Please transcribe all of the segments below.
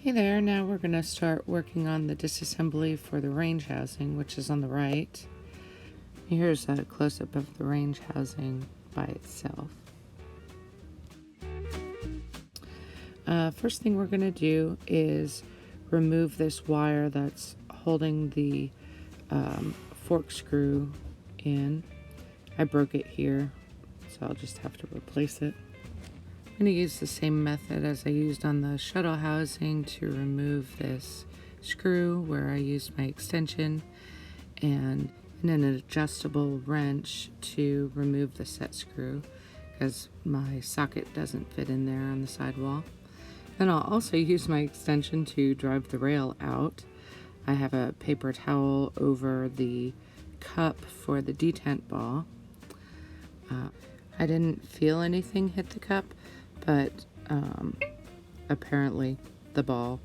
Hey there, now we're going to start working on the disassembly for the range housing, which is on the right. Here's a close-up of the range housing by itself. First thing we're going to do is remove this wire that's holding the fork screw in. I broke it here, so I'll just have to replace it. I'm going to use the same method as I used on the shuttle housing to remove this screw, where I used my extension and an adjustable wrench to remove the set screw because my socket doesn't fit in there on the sidewall. Then I'll also use my extension to drive the rail out. I have a paper towel over the cup for the detent ball. I didn't feel anything hit the cup, but apparently the ball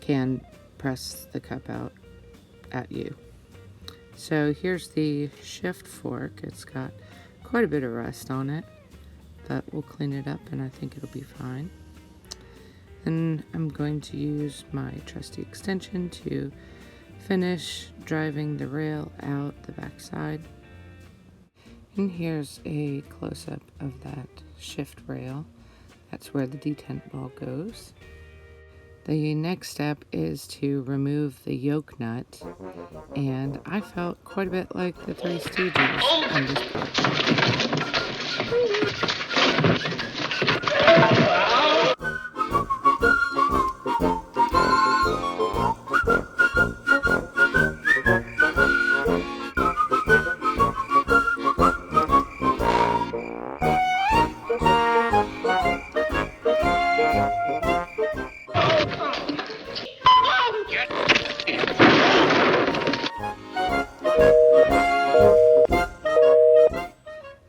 can press the cup out at you. So here's the shift fork. It's got quite a bit of rust on it, but we'll clean it up and I think it'll be fine. Then I'm going to use my trusty extension to finish driving the rail out the back side. And here's a close-up of that shift rail. That's where the detent ball goes. The next step is to remove the yoke nut, and I felt quite a bit like the Three Stooges on this part.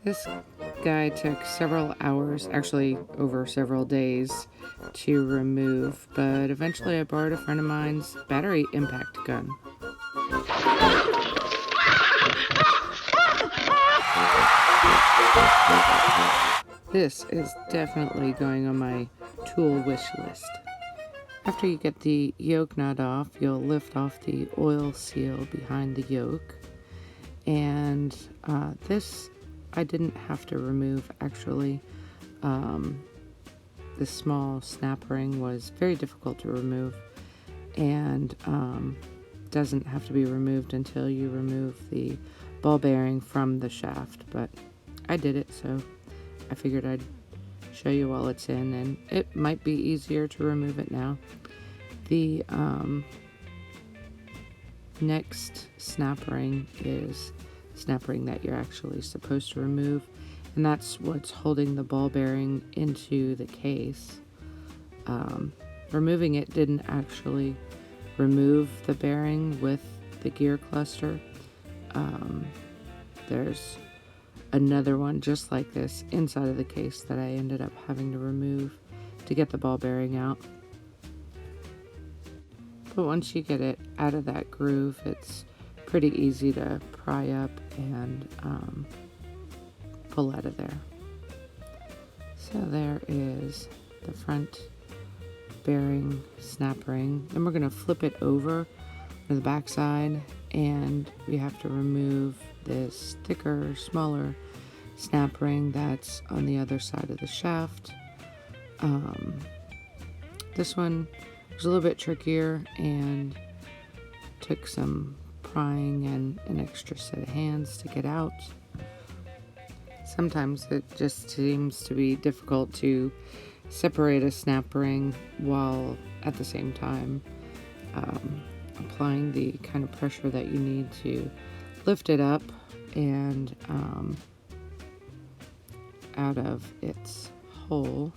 This guy took several hours, actually over several days, to remove, but eventually I borrowed a friend of mine's battery impact gun. This is definitely going on my tool wish list. After you get the yoke nut off, you'll lift off the oil seal behind the yoke, and this I didn't have to remove, actually. The small snap ring was very difficult to remove, and doesn't have to be removed until you remove the ball bearing from the shaft, but I did it, so I figured I'd show you while it's in, and it might be easier to remove it now. The next snap ring is snap ring that you're actually supposed to remove, and that's what's holding the ball bearing into the case. Removing it didn't actually remove the bearing with the gear cluster. There's another one just like this inside of the case that I ended up having to remove to get the ball bearing out. But once you get it out of that groove, it's pretty easy to pry up and pull out of there. So there is the front bearing snap ring. Then we're going to flip it over to the back side, and we have to remove this thicker, smaller snap ring that's on the other side of the shaft. This one was a little bit trickier and took some prying and an extra set of hands to get out. Sometimes it just seems to be difficult to separate a snap ring while at the same time applying the kind of pressure that you need to lift it up and out of its hole.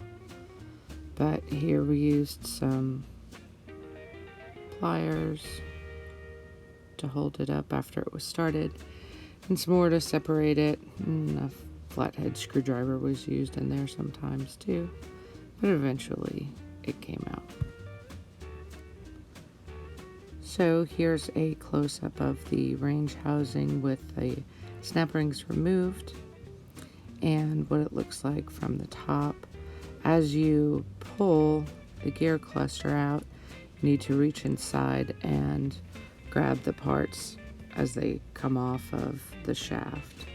But here we used some pliers to hold it up after it was started, and some more to separate it, and a flathead screwdriver was used in there sometimes too, but eventually it came out. So here's a close-up of the range housing with the snap rings removed and what it looks like from the top. As you pull the gear cluster out, need to reach inside and grab the parts as they come off of the shaft.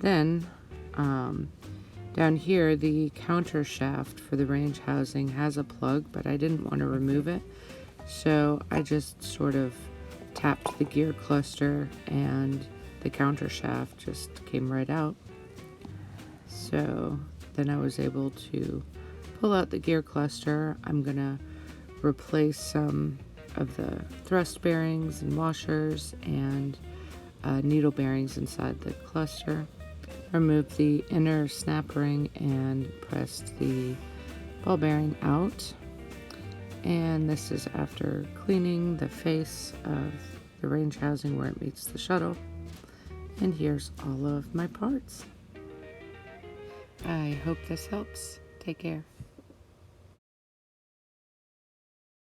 Then down here, the countershaft for the range housing has a plug, but I didn't want to remove it, so I just sort of tapped the gear cluster and the countershaft just came right out. So then I was able to pull out the gear cluster. I'm gonna replace some of the thrust bearings and washers and needle bearings inside the cluster. Remove the inner snap ring and pressed the ball bearing out. And this is after cleaning the face of the range housing where it meets the shuttle. And here's all of my parts. I hope this helps. Take care.